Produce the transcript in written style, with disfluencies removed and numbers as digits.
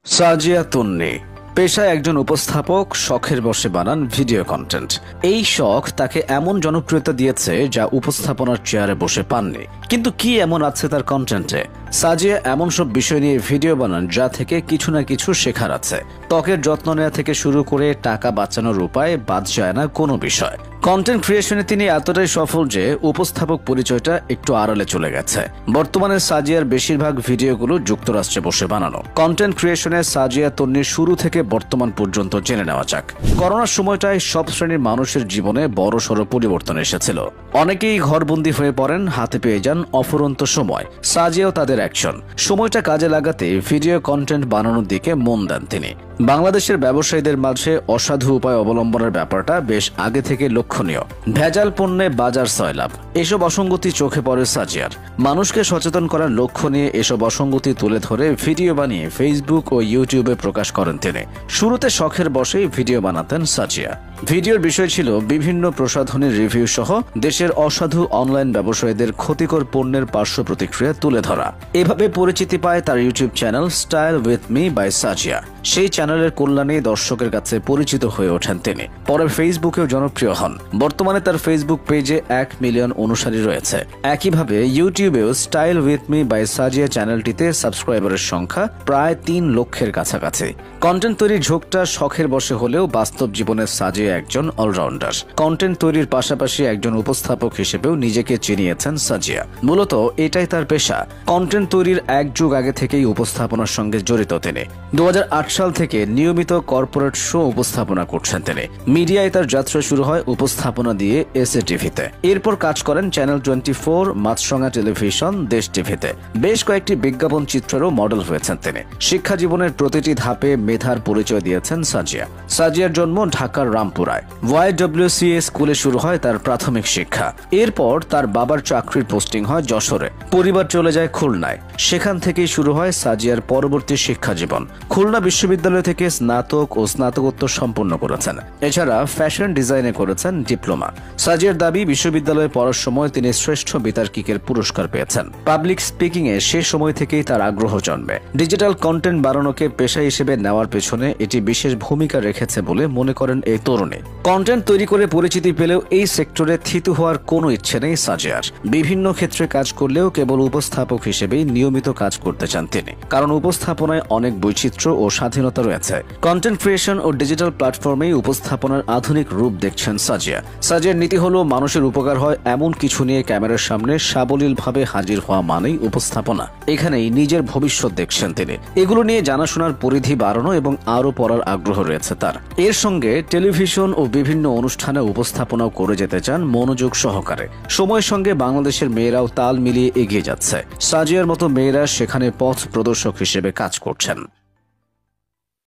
সাজিয়া তুন্নি পেশায় একজন উপস্থাপক, শখের বশে বানান ভিডিও কন্টেন্ট। এই শখ তাকে এমন জনপ্রিয়তা দিয়েছে যা উপস্থাপনার চেয়ারে বসে পাননি। কিন্তু কি এমন আছে তার কন্টেন্টে? সাজিয়া এমন সব বিষয় নিয়ে ভিডিও বানান যা থেকে কিছু না কিছু শেখার আছে। ত্বকের যত্ন নেওয়া থেকে শুরু করে টাকা বাঁচানোর উপায় বাদ যায় না কোনো বিষয়। কন্টেন্ট ক্রিয়েশনে তিনি এতটাই সফল যে উপস্থাপক পরিচয়টা একটু আড়ালে চলে গেছে। বর্তমানে সাজিয়ার বেশিরভাগ ভিডিওগুলো যুক্তরাষ্ট্রে বসে বানানো। কন্টেন্ট ক্রিয়েশনে সাজিয়া তন্নির শুরু থেকে বর্তমান পর্যন্ত জেনে নেওয়া যাক। করোনার সময়টায় সব শ্রেণীর মানুষের জীবনে বড়সড় পরিবর্তন এসেছিল। অনেকেই ঘরবন্দি হয়ে পড়েন, হাতে পেয়ে যান অফুরন্ত সময়। সাজিয়াও তাদের একজন। সময়টা কাজে লাগাতে ভিডিও কন্টেন্ট বানানোর দিকে মন দেন তিনি। বাংলাদেশের ব্যবসায়ীদের মাঝে অসাধু উপায় অবলম্বনের ব্যাপারটা বেশ আগে থেকে লক্ষণীয়। ভেজাল পণ্যে বাজার সয়লাভ, এসব অসঙ্গতি চোখে পড়ে সাজিয়ার। মানুষকে সচেতন করার লক্ষ্য নিয়ে এসব অসঙ্গতি তুলে ধরে ভিডিও বানিয়ে ফেসবুক ও ইউটিউবে প্রকাশ করেন তিনি। শুরুতে শখের বশেই ভিডিও বানাতেন সাজিয়া। ভিডিওর বিষয় ছিল বিভিন্ন প্রসাধনীর রিভিউ সহ দেশের অসাধু অনলাইন ব্যবসায়ীদের ক্ষতিকর পণ্যের পার্শ্ব প্রতিক্রিয়া তুলে ধরা। এভাবে পরিচিতি পায় তার YouTube channel style with me by Sajia. সেই চ্যানেলের কল্যাণে দর্শকের কাছে পরিচিত হয়ে ওঠেন তিনি। পরে ফেসবুকেও জনপ্রিয় হন। বর্তমানে তার ফেসবুক পেজে 1 মিলিয়ন অনুসারী রয়েছে। একইভাবে ইউটিউবেও স্টাইল উইথ মি বাই সাজিয়া চ্যানেলটিতে সাবস্ক্রাইবারের সংখ্যা প্রায় 3 লক্ষের কাছাকাছি। কন্টেন্ট তৈরির ঝোঁকটা শখের বশে হলেও বাস্তব জীবনে সাজিয়া একজন অলরাউন্ডার। কন্টেন্ট তৈরির পাশাপাশি একজন উপস্থাপক হিসেবেও নিজেকে চিনিয়েছেন সাজিয়া। মূলত এটাই তার পেশা। কন্টেন্ট তৈরির এক যুগ আগে থেকেই উপস্থাপনার সঙ্গে জড়িত তিনি। 2008 সাল থেকে নিয়মিত কর্পোরেট শো উপস্থাপনা করছেন তিনি। মিডিয়ায় তার যাত্রা শুরু হয় উপস্থাপনা দিয়ে এসএ টিভিতে। এরপর কাজ করেন চ্যানেল 24, মাছরাঙা টেলিভিশন, দেশ টিভিতে। বেশ কয়েকটি বিজ্ঞাপন চিত্রেরও মডেল হয়েছেন তিনি। শিক্ষা জীবনের প্রতিটি ধাপে মেধার পরিচয় দিয়েছেন সাজিয়া। সাজিয়ার জন্ম ঢাকার রামপুরায়। YWCA স্কুলে শুরু হয় তার প্রাথমিক শিক্ষা। এরপর তার বাবার চাকরির পোস্টিং হয় যশোরে। পরিবার চলে যায় খুলনায়। সেখান থেকেই শুরু হয় সাজিয়ার পরবর্তী শিক্ষা জীবন। খুলনা বিশ্ববিদ্যালয় থেকে স্নাতক ও স্নাতকোত্তর সম্পন্ন করেছেন। এছাড়া ফ্যাশন ডিজাইনে করেছেন ডিপ্লোমা। সাজিয়ার দাবি, বিশ্ববিদ্যালয়ে পড়ার সময় তিনি শ্রেষ্ঠ বিতার্কিকের পুরস্কার পেয়েছেন। পাবলিক স্পিকিং এ সে সময় থেকেই তার আগ্রহ জন্মে। ডিজিটাল কন্টেন্ট বানানোকে পেশা হিসেবে নেওয়ার পেছনে এটি বিশেষ ভূমিকা রেখেছে বলে মনে করেন এই তরুণী। কন্টেন্ট তৈরি করে পরিচিতি পেলেও এই সেক্টরে থিতু হওয়ার কোনো ইচ্ছে নেই সাজিয়ার। বিভিন্ন ক্ষেত্রে কাজ করলেও কেবল উপস্থাপক হিসেবেই নিয়মিত কাজ করতে চান তিনি। কারণ উপস্থাপনায় অনেক বৈচিত্র্য ও স্বাধীনতা রয়েছে। কন্টেন্ট ক্রিয়েশন ও ডিজিটাল প্ল্যাটফর্মেই উপস্থাপনার আধুনিক রূপ দেখছেন সাজিয়া। সাজিয়ার নীতি হলো মানুষের উপকার হয় এমন কিছু নিয়ে ক্যামেরার সামনে সাবলীলভাবে হাজির হওয়া মানেই উপস্থাপনা। এখানেই নিজের ভবিষ্যৎ দেখছেন তিনি। এগুলো নিয়ে জানাশোনার পরিধি বাড়ানো এবং আরও পড়ার আগ্রহ রয়েছে তার। এর সঙ্গে টেলিভিশন ও বিভিন্ন অনুষ্ঠানে উপস্থাপনাও করে যেতে চান মনোযোগ সহকারে। সময়ের সঙ্গে বাংলাদেশের মেয়েরাও তাল মিলিয়ে এগিয়ে যাচ্ছে। সাজিয়ার মতো মেয়েরা সেখানে পথ প্রদর্শক হিসেবে কাজ করছেন।